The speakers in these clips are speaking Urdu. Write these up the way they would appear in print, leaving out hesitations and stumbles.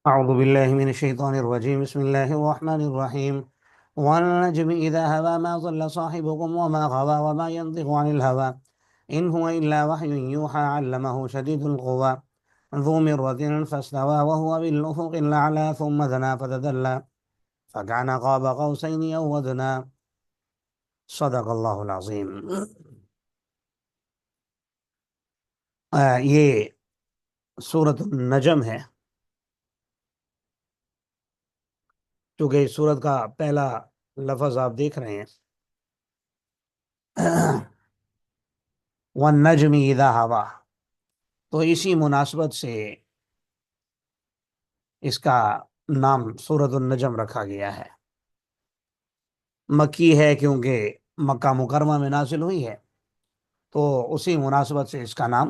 أعوذ بالله من الشيطان الرجيم. بسم الله الرحمن الرحيم. والنجم إذا هوى ما ضل صاحبكم وما غوى وما ينطق عن الهوى إن هو إلا وحي يوحى علمه شديد القوى ذو مرة فاستوى وهو بالأفق الأعلى ثم دنا فتدلى فكان قاب قوسين أو أدنى. صدق اللہ العظیم. یہ سورۃ النجم ہے. چونکہ اس سورت کا پہلا لفظ آپ دیکھ رہے ہیں وَالنَّجْمِ إِذَا هَوَى، تو اسی مناسبت سے اس کا نام سورۃ النجم رکھا گیا ہے. مکی ہے کیونکہ مکہ مکرمہ میں نازل ہوئی ہے، تو اسی مناسبت سے اس کا نام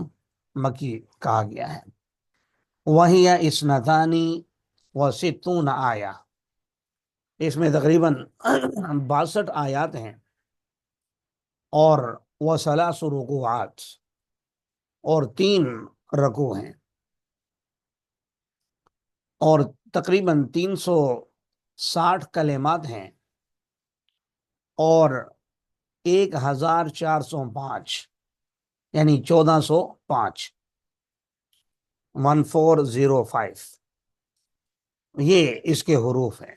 مکی کہا گیا ہے. وَهِيَ اثْنَتَانِ وَسِتُّونَ آیہ، اس میں تقریباً 62 آیات ہیں اور وَثَلَاثُ رُکوعات، اور 3 رکوع ہیں، اور تقریباً 360 کلمات ہیں، اور 1405 یعنی 1405 1405 یہ اس کے حروف ہیں.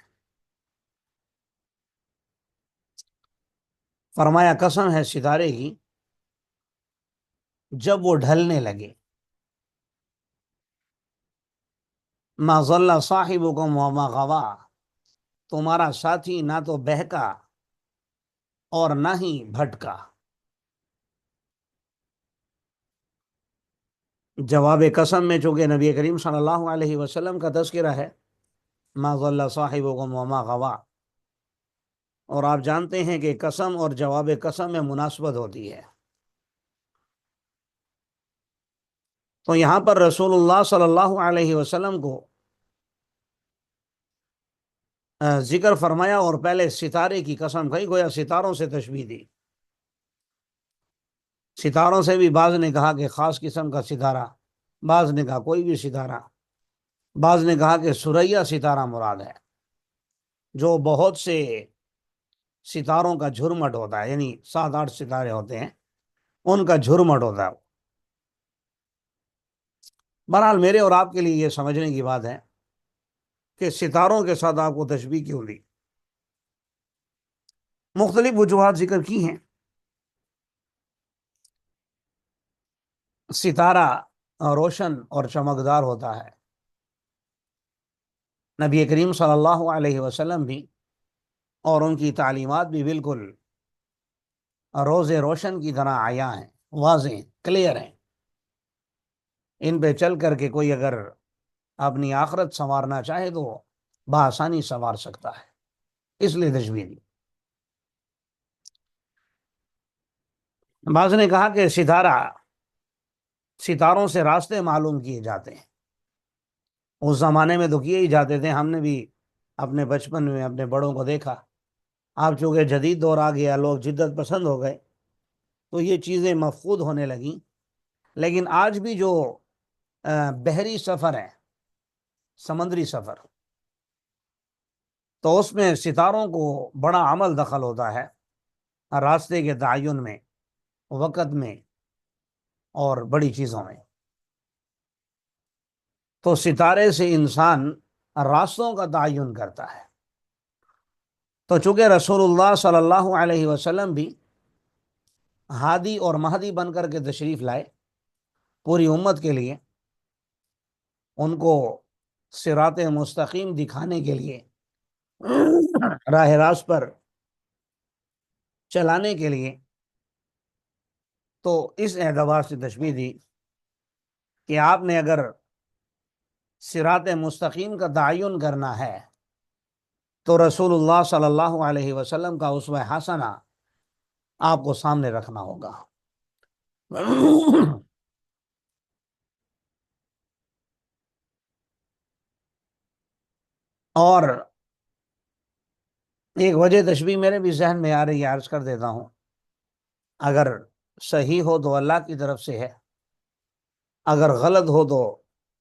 فرمایا قسم ہے ستارے کی جب وہ ڈھلنے لگے. ما ضل صاحبکم وما غوا، تمہارا ساتھی نہ تو بہکا اور نہ ہی بھٹکا. جواب قسم میں چونکہ نبی کریم صلی اللہ علیہ وسلم کا تذکرہ ہے، ما ضل صاحبکم وما غوا، اور آپ جانتے ہیں کہ قسم اور جواب قسم میں مناسبت ہوتی ہے. تو یہاں پر رسول اللہ صلی اللہ علیہ وسلم کو ذکر فرمایا اور پہلے ستارے کی قسم کھائی، گویا ستاروں سے تشبیہ دی. ستاروں سے بھی بعض نے کہا کہ خاص قسم کا ستارہ، بعض نے کہا کوئی بھی ستارہ، بعض نے کہا کہ سریا ستارہ مراد ہے، جو بہت سے ستاروں کا جھرمٹ ہوتا ہے، یعنی 7-8 ستارے ہوتے ہیں ان کا جھرمٹ ہوتا ہے. بہرحال میرے اور آپ کے لیے یہ سمجھنے کی بات ہے کہ ستاروں کے ساتھ آپ کو تشبیہ کیوں دی. مختلف وجوہات ذکر کی ہیں. ستارہ روشن اور چمکدار ہوتا ہے. نبی کریم صلی اللہ علیہ وسلم بھی اور ان کی تعلیمات بھی بالکل روز روشن کی طرح عیاں ہیں، واضح ہیں، کلیئر ہیں. ان پہ چل کر کے کوئی اگر اپنی آخرت سنوارنا چاہے تو بآسانی سنوار سکتا ہے، اس لیے تشبیہ دی. بعض نے کہا کہ ستاروں سے راستے معلوم کیے جاتے ہیں. اس زمانے میں تو کیے ہی جاتے تھے، ہم نے بھی اپنے بچپن میں اپنے بڑوں کو دیکھا. اب چونکہ جدید دور آ گیا، لوگ جدت پسند ہو گئے تو یہ چیزیں مفقود ہونے لگیں. لیکن آج بھی جو بحری سفر ہے، سمندری سفر، تو اس میں ستاروں کو بڑا عمل دخل ہوتا ہے راستے کے تعین میں، وقت میں، اور بڑی چیزوں میں. تو ستارے سے انسان راستوں کا تعین کرتا ہے. تو چونکہ رسول اللہ صلی اللہ علیہ وسلم بھی ہادی اور مہدی بن کر کے تشریف لائے پوری امت کے لیے، ان کو صراط مستقیم دکھانے کے لیے، راہ راست پر چلانے کے لیے، تو اس اعتبار سے تشبیہ دی کہ آپ نے اگر صراط مستقیم کا تعین کرنا ہے تو رسول اللہ صلی اللہ علیہ وسلم کا اسوہ حسنہ آپ کو سامنے رکھنا ہوگا. اور ایک وجہ تشبیہ میرے بھی ذہن میں آ رہی ہے، عرض کر دیتا ہوں. اگر صحیح ہو تو اللہ کی طرف سے ہے، اگر غلط ہو تو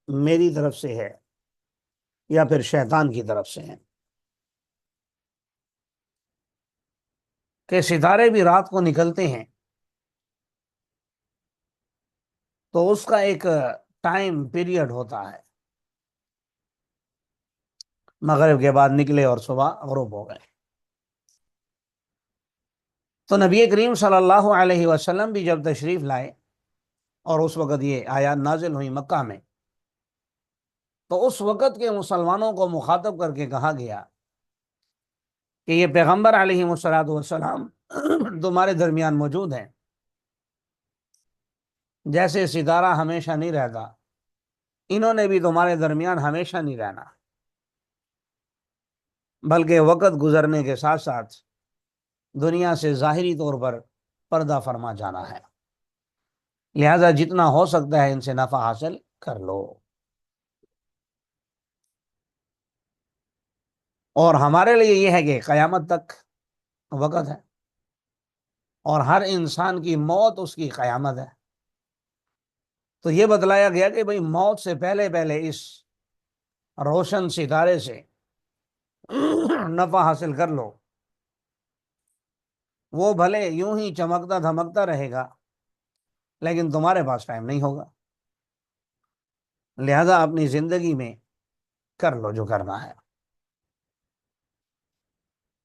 میری طرف سے ہے. یا پھر شیطان کی طرف سے ہیں کہ ستارے بھی رات کو نکلتے ہیں تو اس کا ایک ٹائم پیریڈ ہوتا ہے، مغرب کے بعد نکلے اور صبح غروب ہو گئے۔ تو نبی کریم صلی اللہ علیہ وسلم بھی جب تشریف لائے اور اس وقت یہ آیات نازل ہوئی مکہ میں، تو اس وقت کے مسلمانوں کو مخاطب کر کے کہا گیا کہ یہ پیغمبر علیہ الصلوۃ والسلام تمہارے درمیان موجود ہیں، جیسے ستارہ ہمیشہ نہیں رہتا، انہوں نے بھی تمہارے درمیان ہمیشہ نہیں رہنا، بلکہ وقت گزرنے کے ساتھ ساتھ دنیا سے ظاہری طور پر پردہ فرما جانا ہے، لہذا جتنا ہو سکتا ہے ان سے نفع حاصل کر لو۔ اور ہمارے لیے یہ ہے کہ قیامت تک وقت ہے، اور ہر انسان کی موت اس کی قیامت ہے، تو یہ بتلایا گیا کہ بھئی موت سے پہلے پہلے اس روشن ستارے سے نفع حاصل کر لو، وہ بھلے یوں ہی چمکتا دھمکتا رہے گا لیکن تمہارے پاس ٹائم نہیں ہوگا، لہذا اپنی زندگی میں کر لو جو کرنا ہے۔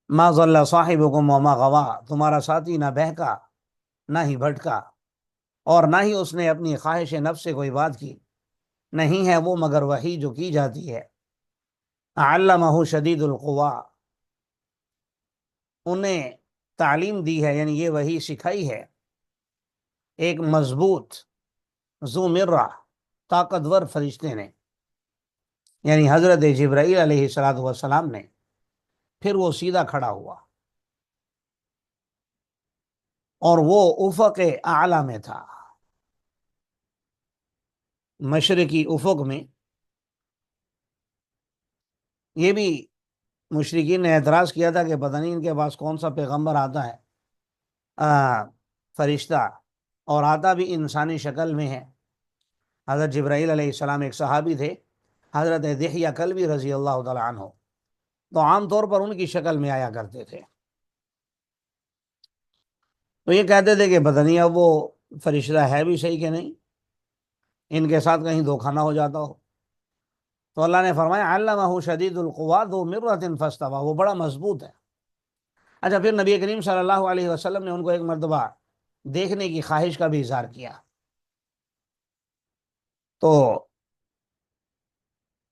ما ضل صاحبکم وما غوا، تمہارا ساتھی نہ بہکا نہ ہی بھٹکا، اور نہ ہی اس نے اپنی خواہش نفس سے کوئی بات کی، نہیں ہے وہ مگر وحی جو کی جاتی ہے۔ علمہ شدید القوا، انہیں تعلیم دی ہے، یعنی یہ وحی سکھائی ہے ایک مضبوط ذو مرہ طاقتور فرشتے نے، یعنی حضرت جبرائیل علیہ السلام نے۔ پھر وہ سیدھا کھڑا ہوا اور وہ افق اعلی میں تھا، مشرقی افق میں۔ یہ بھی مشرکین نے اعتراض کیا تھا کہ پتہ نہیں ان کے پاس کون سا پیغمبر آتا ہے، فرشتہ، اور آتا بھی انسانی شکل میں ہے۔ حضرت جبرائیل علیہ السلام ایک صحابی تھے، حضرت دحیہ کلبی رضی اللہ تعالیٰ عنہ، تو عام طور پر ان کی شکل میں آیا کرتے تھے۔ تو یہ کہتے تھے کہ پتہ نہیں اب وہ فرشتہ ہے بھی صحیح کہ نہیں، ان کے ساتھ کہیں دھوکہ نہ ہو جاتا ہو۔ تو اللہ نے فرمایا علمہ شدید القوا ذو مرۃ فاستویٰ، وہ بڑا مضبوط ہے۔ اچھا، پھر نبی کریم صلی اللہ علیہ وسلم نے ان کو ایک مرتبہ دیکھنے کی خواہش کا بھی اظہار کیا، تو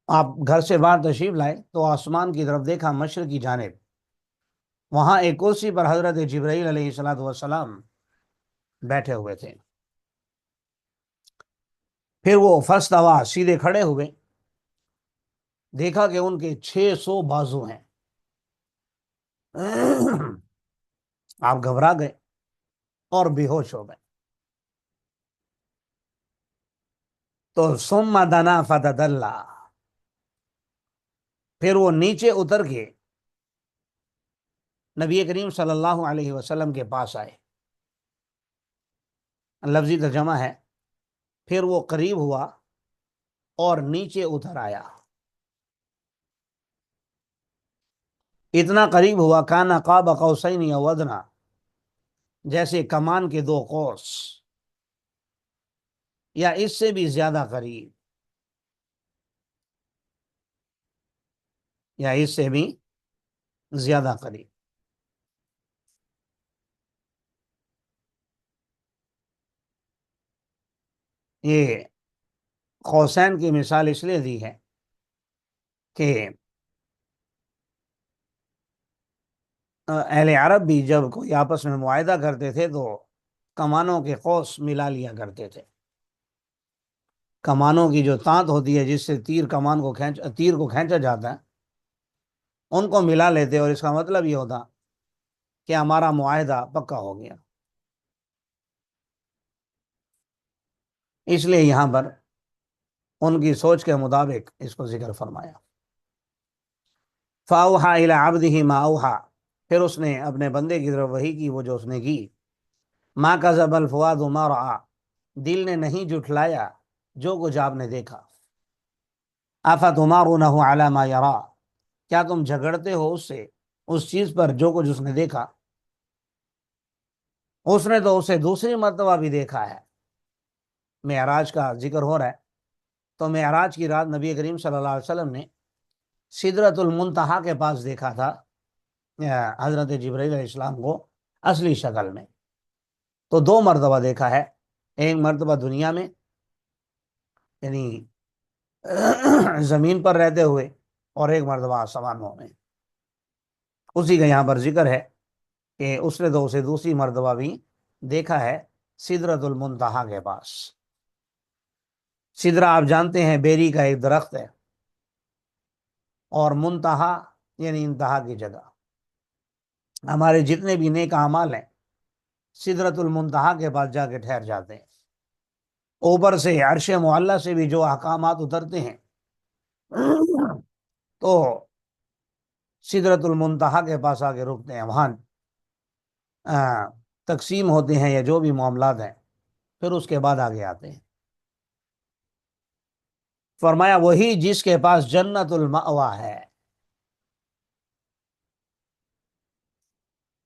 آپ گھر سے باہر تشریف لائے تو آسمان کی طرف دیکھا، مشرق کی جانب، وہاں ایک کرسی پر حضرت جبرائیل علیہ السلام بیٹھے ہوئے تھے۔ پھر وہ فاستویٰ، سیدھے کھڑے ہوئے، دیکھا کہ ان کے 600 بازو ہیں۔ آپ گھبرا گئے اور بے ہوش ہو گئے۔ تو ثم دنا فتدلی، پھر وہ نیچے اتر کے نبی کریم صلی اللہ علیہ وسلم کے پاس آئے، لفظی ترجمہ ہے پھر وہ قریب ہوا اور نیچے اتر آیا، اتنا قریب ہوا کانا قاب قوسین او ادنی، جیسے کمان کے 2 قوس یا اس سے بھی زیادہ قریب، یا اس سے بھی زیادہ قریب۔ یہ قوسین کی مثال اس لیے دی ہے کہ اہل عرب بھی جب کوئی آپس میں معاہدہ کرتے تھے تو کمانوں کے قوس ملا لیا کرتے تھے، کمانوں کی جو تانت ہوتی ہے جس سے تیر کو کھینچا جاتا ہے، ان کو ملا لیتے، اور اس کا مطلب یہ ہوتا کہ ہمارا معاہدہ پکا ہو گیا۔ اس لیے یہاں پر ان کی سوچ کے مطابق اس کو ذکر فرمایا۔ فَأَوْحَى إِلَىٰ عَبْدِهِ مَا أَوْحَىٰ، پھر اس نے اپنے بندے کی طرف وحی کی وہ جو اس نے کی۔ مَا كَذَبَ الْفُؤَادُ مَا رَأَىٰ، دل نے نہیں جھٹلایا جو کچھ آپ نے دیکھا۔ افتمارونہ علی ما یرا، کیا تم جھگڑتے ہو اس سے اس چیز پر جو کچھ اس نے دیکھا؟ اس نے تو اسے دوسری مرتبہ بھی دیکھا ہے۔ معراج کا ذکر ہو رہا ہے، تو معراج کی رات نبی کریم صلی اللہ علیہ وسلم نے سدرۃ المنتہا کے پاس دیکھا تھا حضرت جبرائیل علیہ السلام کو اصلی شکل میں۔ تو دو مرتبہ دیکھا ہے، ایک مرتبہ دنیا میں یعنی زمین پر رہتے ہوئے، اور ایک مرتبہ آسمانوں میں۔ اسی کا یہاں پر ذکر ہے کہ اس نے تو اسے دوسری مرتبہ بھی دیکھا ہے سدرۃ المنتہا کے پاس۔ سدرہ آپ جانتے ہیں بیری کا ایک درخت ہے، اور منتہا یعنی انتہا کی جگہ۔ ہمارے جتنے بھی نیک اعمال ہیں سدرۃ المنتہا کے پاس جا کے ٹھہر جاتے ہیں۔ اوپر سے عرش معلیٰ سے بھی جو احکامات اترتے ہیں تو سدرۃ المنتہا کے پاس آ کے رکتے ہیں، وہاں تقسیم ہوتے ہیں یا جو بھی معاملات ہیں، پھر اس کے بعد آگے آتے ہیں۔ فرمایا وہی جس کے پاس جنت المأوا ہے۔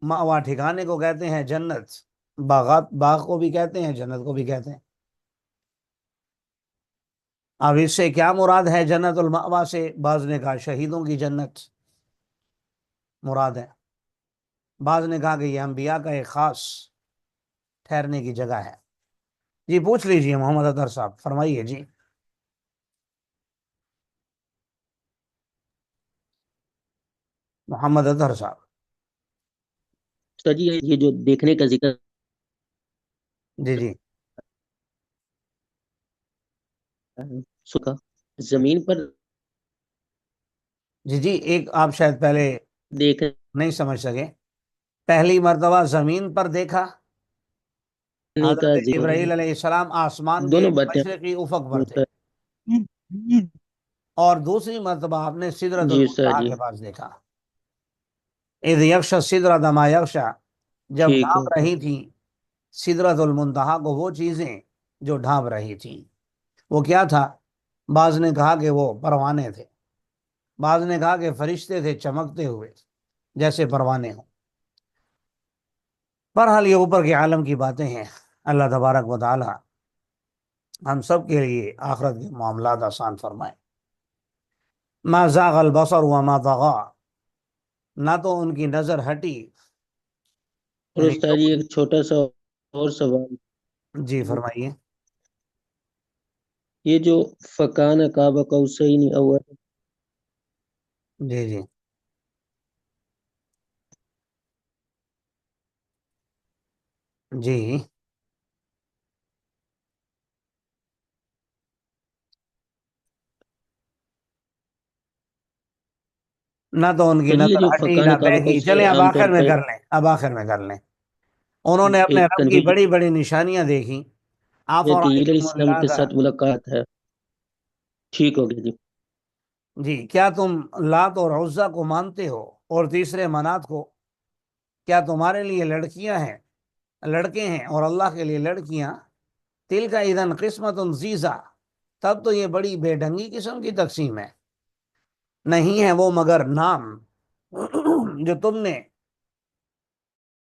مأوا ٹھکانے کو کہتے ہیں جنت، باغ کو بھی کہتے ہیں، جنت کو بھی کہتے ہیں۔ اب اس سے کیا مراد ہے جنت المأوا سے؟ بعض نے کہا شہیدوں کی جنت مراد ہے، بعض نے کہا کہ یہ انبیاء کا ایک خاص ٹھہرنے کی جگہ ہے۔ جی پوچھ لیجئے محمد اطہر صاحب، فرمائیے جی۔ محمد اطہر صاحب۔ سر جی یہ جو دیکھنے کا ذکر جی جی سکا زمین پر جی ایک آپ شاید پہلے دیکھنے نہیں سمجھ سکے۔ پہلی مرتبہ زمین پر دیکھا کا حضرت ذکر، جبرائیل علیہ السلام آسمان کے دونوں باتیں مشرقی افق پر تھے، سر اور دوسری مرتبہ آپ نے سدرۃ جی سر المنتہا جی کے پاس دیکھا۔ اذ یغشی السدرۃ ما یغشی، جب ٹھیک ڈھانپ ہے رہی تھی سدرۃ المنتہا کو وہ چیزیں جو ڈھانپ رہی تھیں۔ وہ کیا تھا؟ بعض نے کہا کہ وہ پروانے تھے، بعض نے کہا کہ فرشتے تھے چمکتے ہوئے جیسے پروانے ہوں۔ بہرحال یہ اوپر کے عالم کی باتیں ہیں۔ اللہ تبارک و تعالی ہم سب کے لیے آخرت کے معاملات آسان فرمائے۔ ما زاغ البصر وما طغى، نہ تو ان کی نظر ہٹی اور یعنی استاد جی ایک چھوٹا سا اور سوال، جی فرمائیے۔ یہ جو فکان قاب قوسین او جی جی جی نہ تو ان کی سر یہ نظر جو ہٹی فکان نہ قاب بہی۔ قوسین چلیں اب عام آخر طور میں پر کر لیں، اب آخر میں کر لیں۔ انہوں نے اپنے ایک رب کی کنفیوژن بڑی بڑی نشانیاں دیکھی۔ ہے کہ علیہ آفرأیتم السلام کے اللات، ساتھ ملاقات ہے۔ ٹھیک ہو گیا جی۔ جی کیا تم لات اور عزا کو مانتے ہو اور تیسرے منات کو؟ کیا تمہارے لیے لڑکیاں ہیں، لڑکے ہیں اور اللہ کے لیے لڑکیاں؟ تلک اذن قسمت ضیزہ، تب تو یہ بڑی بے ڈھنگی قسم کی تقسیم ہے۔ نہیں ہے وہ مگر نام جو تم نے